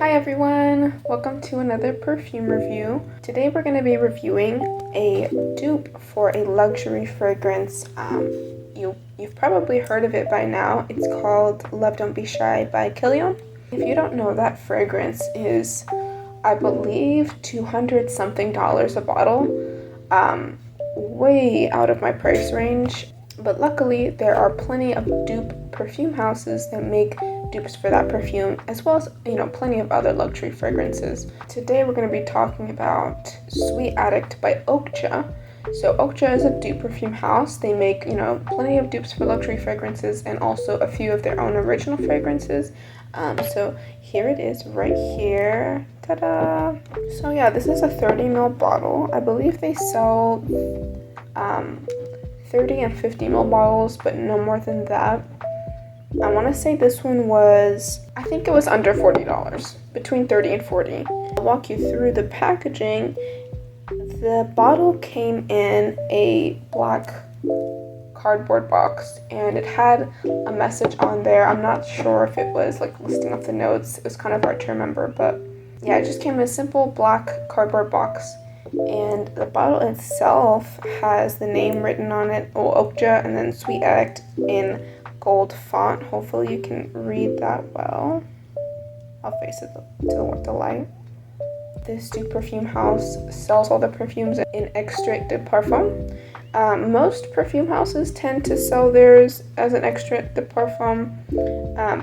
Hi everyone! Welcome to another perfume review. Today we're going to be reviewing a dupe for a luxury fragrance. You've probably heard of it by now. It's called Love Don't Be Shy by Killian. If you don't know, that fragrance is, I believe, $200 something a bottle. Way out of my price range. But luckily, there are plenty of dupe perfume houses that make dupes for that perfume, as well as, plenty of other luxury fragrances. Today, we're going to be talking about Sweet Addict by Okja. So Okja is a dupe perfume house. They make, plenty of dupes for luxury fragrances and also a few of their own original fragrances. So here it is right here. Ta-da! So yeah, this is a 30 ml bottle. I believe they sell 30 and 50 ml bottles, but no more than that. I want to say this one was, I think it was under $40, between 30 and 40. I'll walk you through the packaging. The bottle came in a black cardboard box and it had a message on there. I'm not sure if it was like listing off the notes. It was kind of hard to remember, but yeah, it just came in a simple black cardboard box. And the bottle itself has the name written on it, Okja, and then Sweet Addict in gold font. Hopefully you can read that well. I'll face it to the light. This dupe perfume house sells all the perfumes in extrait de parfum. Most perfume houses tend to sell theirs as an extrait de parfum,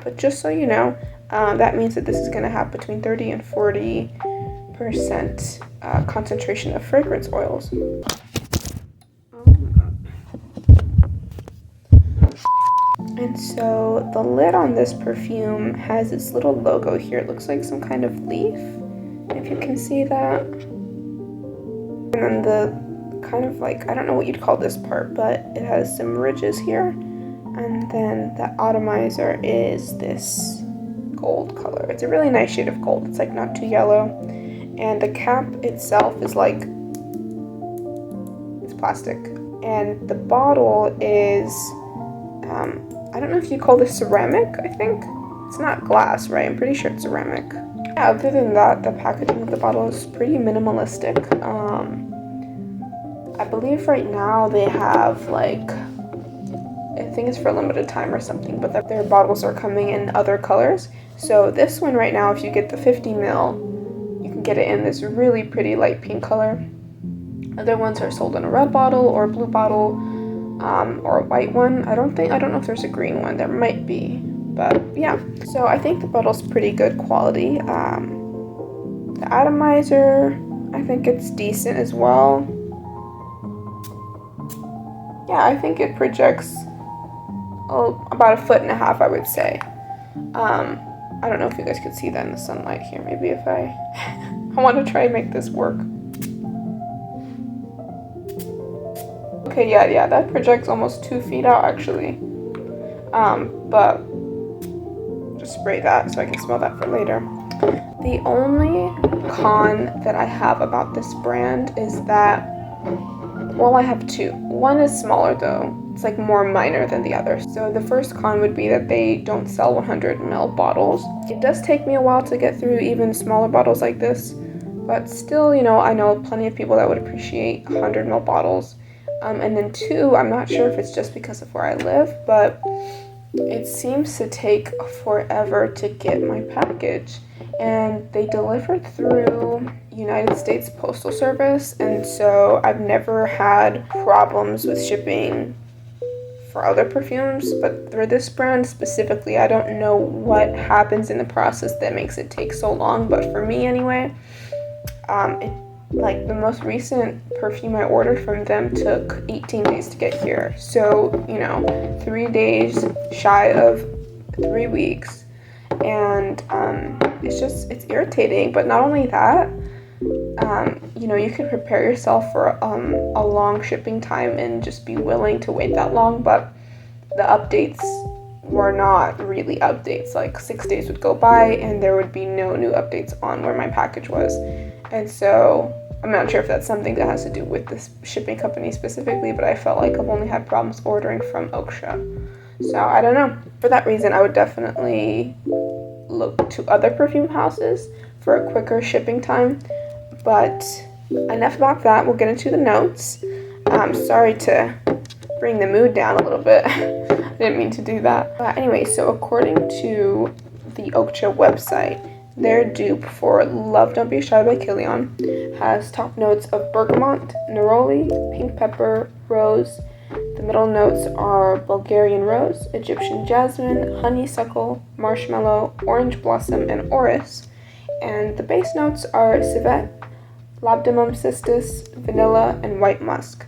but just so you know, that means that this is going to have between 30 and 40% concentration of fragrance oils. And so the lid on this perfume has this little logo here. It looks like some kind of leaf, if you can see that. And then the kind of like, I don't know what you'd call this part, but it has some ridges here. And then the atomizer is this gold color. It's a really nice shade of gold. It's like not too yellow. And the cap itself is like, it's plastic. And the bottle is, I don't know if you call this ceramic, I think. It's not glass, right? I'm pretty sure it's ceramic. Yeah, other than that, the packaging of the bottle is pretty minimalistic. I believe right now they have like, I think it's for a limited time or something, but their bottles are coming in other colors. So this one right now, if you get the 50 ml, you can get it in this really pretty light pink color. Other ones are sold in a red bottle or a blue bottle, or a white one. I don't know if there's a green one. There might be, but yeah. So I think the bottle's pretty good quality. The atomizer, I think it's decent as well. Yeah, I think it projects about 1.5 feet, I would say. I don't know if you guys could see that in the sunlight here. Maybe if I want to try and make this work. Okay, yeah, that projects almost 2 feet out actually. But just spray that so I can smell that for later. The only con that I have about this brand is that, well, I have two. One is smaller though. It's like more minor than the other. So the first con would be that they don't sell 100 ml bottles. It does take me a while to get through even smaller bottles like this, but still, I know plenty of people that would appreciate 100 ml bottles. And then two, I'm not sure if it's just because of where I live, but it seems to take forever to get my package. And they delivered through United States Postal Service, and so I've never had problems with shipping for other perfumes, but for this brand specifically, I don't know what happens in the process that makes it take so long, but for me anyway, like the most recent perfume I ordered from them took 18 days to get here. So, 3 days shy of 3 weeks. And it's irritating. But not only that, you could prepare yourself for a long shipping time and just be willing to wait that long. But the updates were not really updates. Like 6 days would go by and there would be no new updates on where my package was. And so I'm not sure if that's something that has to do with this shipping company specifically, but I felt like I've only had problems ordering from Okja. So I don't know. For that reason, I would definitely look to other perfume houses for a quicker shipping time. But enough about that. We'll get into the notes. I'm sorry to bring the mood down a little bit. I didn't mean to do that. But anyway, so according to the Okja website, their dupe for Love Don't Be Shy by Killian has top notes of bergamot, neroli, pink pepper, rose. The middle notes are Bulgarian rose, Egyptian jasmine, honeysuckle, marshmallow, orange blossom, and orris. And the base notes are civet, labdanum cistus, vanilla, and white musk.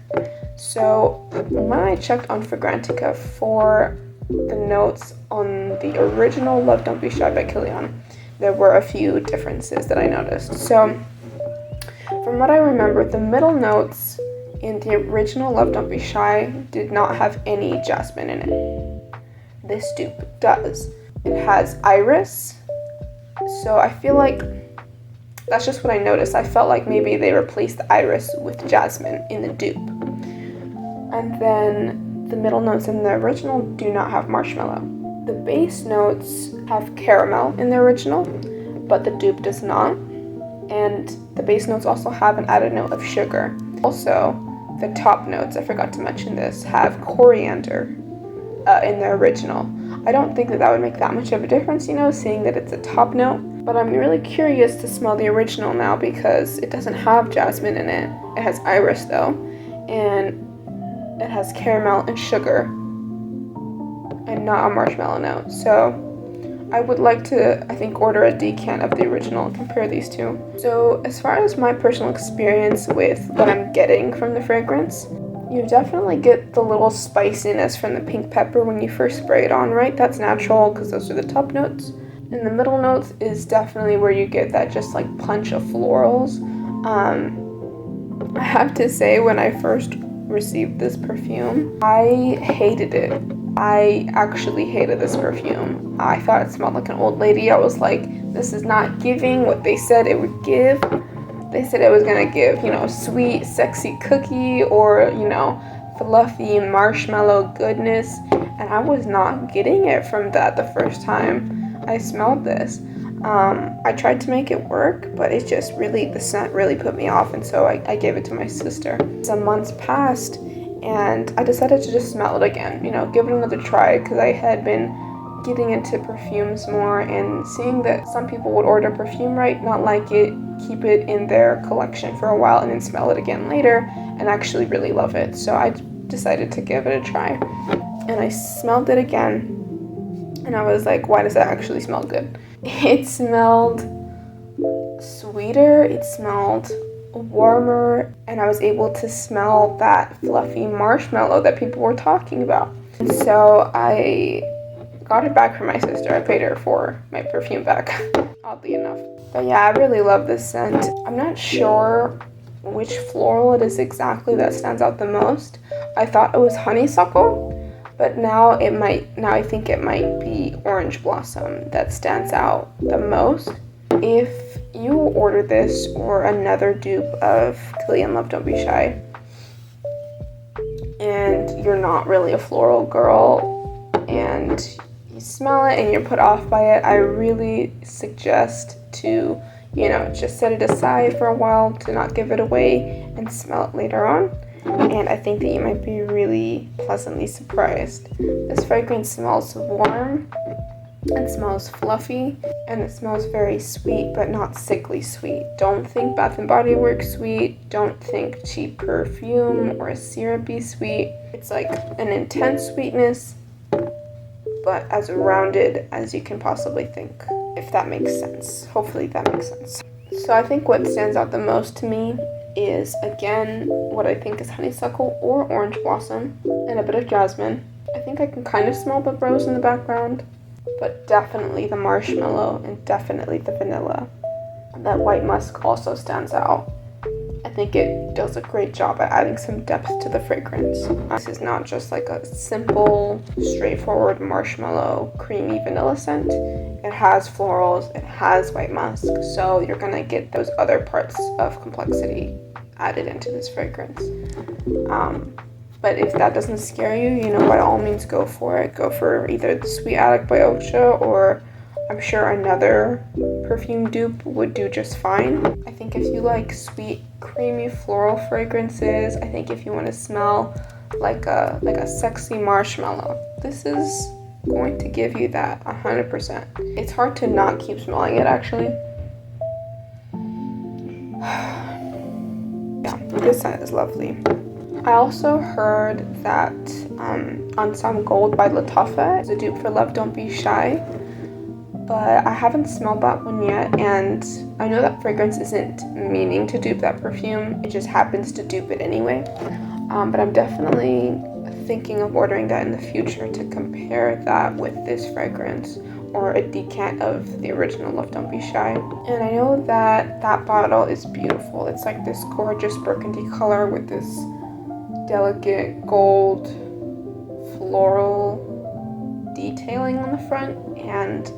So when I checked on Fragrantica for the notes on the original Love Don't Be Shy by Killian, there were a few differences that I noticed. So from what I remember, the middle notes in the original Love Don't Be Shy did not have any jasmine in it. This dupe does. It has iris. So I feel like that's just what I noticed. I felt like maybe they replaced the iris with jasmine in the dupe. And then the middle notes in the original do not have marshmallow. The base notes have caramel in the original, but the dupe does not. And the base notes also have an added note of sugar. Also, the top notes, I forgot to mention this, have coriander in the original. I don't think that would make that much of a difference, seeing that it's a top note. But I'm really curious to smell the original now because it doesn't have jasmine in it. It has iris though, and it has caramel and sugar, and not a marshmallow note. So I would like to, I think, order a decant of the original and compare these two. So as far as my personal experience with what I'm getting from the fragrance, you definitely get the little spiciness from the pink pepper when you first spray it on, right? That's natural because those are the top notes. And the middle notes is definitely where you get that just like punch of florals. I have to say, when I first received this perfume, I hated it. I actually hated this perfume. I thought it smelled like an old lady. I was like, this is not giving what they said it would give. They said it was gonna give, sweet, sexy cookie or, fluffy marshmallow goodness. And I was not getting it from that the first time I smelled this. I tried to make it work, but it just really, the scent really put me off. And so I gave it to my sister. Some months passed and I decided to just smell it again, give it another try, because I had been getting into perfumes more and seeing that some people would order perfume, right, not like it, keep it in their collection for a while and then smell it again later and actually really love it. So I decided to give it a try and I smelled it again and I was like, why does that actually smell good? It smelled sweeter, it smelled warmer, and I was able to smell that fluffy marshmallow that people were talking about. And so I got it back from my sister. I paid her for my perfume back, oddly enough. But yeah, I really love this scent. I'm not sure which floral it is exactly that stands out the most. I thought it was honeysuckle, but now I think it might be orange blossom that stands out the most. If you order this or another dupe of Killian Love Don't Be Shy and you're not really a floral girl and you smell it and you're put off by it, I really suggest to, just set it aside for a while, to not give it away and smell it later on. And I think that you might be really pleasantly surprised. This fragrance smells warm, it smells fluffy, and it smells very sweet, but not sickly sweet. Don't think Bath & Body Works sweet. Don't think cheap perfume or syrupy sweet. It's like an intense sweetness, but as rounded as you can possibly think, if that makes sense. Hopefully that makes sense. So I think what stands out the most to me is, again, what I think is honeysuckle or orange blossom and a bit of jasmine. I think I can kind of smell the rose in the background, but definitely the marshmallow and definitely the vanilla. That white musk also stands out. I think it does a great job at adding some depth to the fragrance. This is not just like a simple, straightforward marshmallow, creamy vanilla scent. It has florals, it has white musk, so you're gonna get those other parts of complexity added into this fragrance. But if that doesn't scare you, by all means go for it. Go for either the Sweet Attic by Okja or I'm sure another perfume dupe would do just fine. I think if you like sweet, creamy floral fragrances, I think if you want to smell like a sexy marshmallow, this is going to give you that 100%. It's hard to not keep smelling it, actually. Yeah, this scent is lovely. I also heard that Unsung Gold by Lattafa is a dupe for Love Don't Be Shy, but I haven't smelled that one yet, and I know that fragrance isn't meaning to dupe that perfume, it just happens to dupe it anyway. But I'm definitely thinking of ordering that in the future to compare that with this fragrance, or a decant of the original Love Don't Be Shy. And I know that that bottle is beautiful. It's like this gorgeous burgundy color with this delicate gold floral detailing on the front, and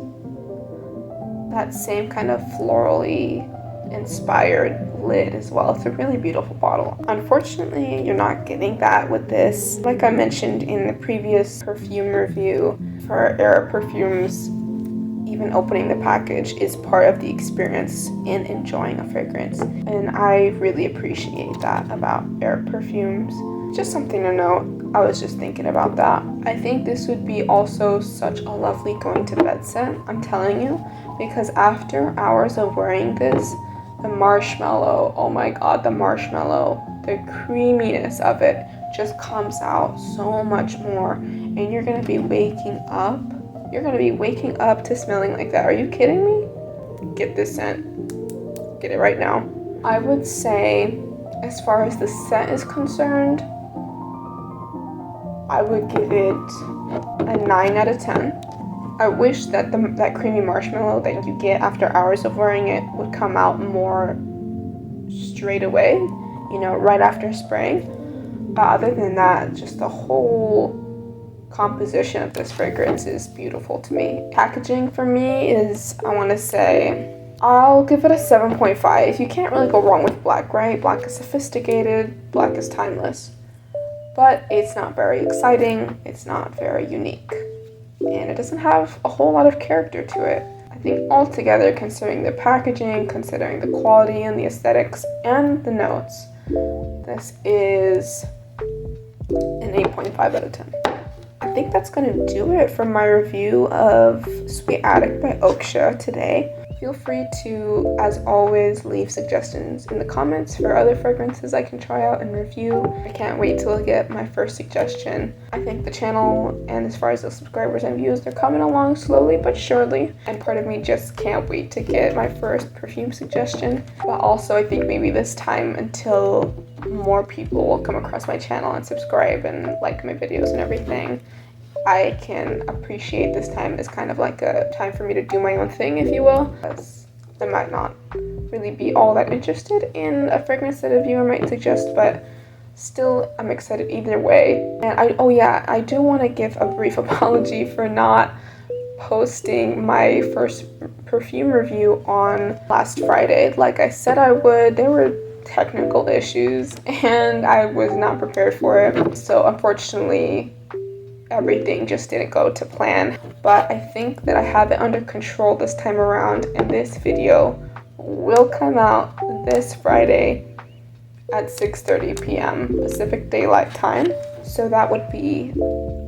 that same kind of florally inspired lid as well. It's a really beautiful bottle. Unfortunately, you're not getting that with this. Like I mentioned in the previous perfume review, for Era perfumes, even opening the package is part of the experience in enjoying a fragrance, and I really appreciate that about Era perfumes. Just something to note. I was just thinking about that. I think this would be also such a lovely going to bed scent, I'm telling you, because after hours of wearing this, the marshmallow, oh my god, the marshmallow, the creaminess of it just comes out so much more, and you're gonna be waking up. You're gonna be waking up to smelling like that. Are you kidding me? Get this scent. Get it right now. I would say, as far as the scent is concerned, I would give it a 9 out of 10. I wish that that creamy marshmallow that you get after hours of wearing it would come out more straight away, you know, right after spraying. But other than that, just the whole composition of this fragrance is beautiful to me. Packaging for me is, I want to say, I'll give it a 7.5. You can't really go wrong with black, right? Black is sophisticated, black is timeless. But it's not very exciting, it's not very unique, and it doesn't have a whole lot of character to it. I think altogether, considering the packaging, considering the quality and the aesthetics and the notes, this is an 8.5 out of 10. I think that's going to do it for my review of Sweet Attic by Oaksha today. Feel free to, as always, leave suggestions in the comments for other fragrances I can try out and review. I can't wait to look at my first suggestion. I think the channel, and as far as the subscribers and views, they're coming along slowly but surely. And part of me just can't wait to get my first perfume suggestion. But also, I think maybe this time, until more people will come across my channel and subscribe and like my videos and everything, I can appreciate this time as kind of like a time for me to do my own thing, if you will, because I might not really be all that interested in a fragrance that a viewer might suggest, but still I'm excited either way. And I do want to give a brief apology for not posting my first perfume review on last Friday. Like I said I would, there were technical issues and I was not prepared for it, so unfortunately everything just didn't go to plan. But I think that I have it under control this time around, and this video will come out this Friday at 6:30 p.m. Pacific Daylight Time. So that would be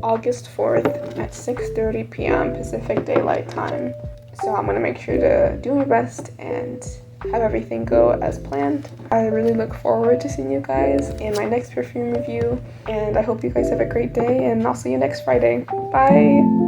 August 4th at 6:30 p.m. Pacific Daylight Time. So I'm gonna make sure to do my best and have everything go as planned. I really look forward to seeing you guys in my next perfume review, and I hope you guys have a great day, and I'll see you next Friday. Bye!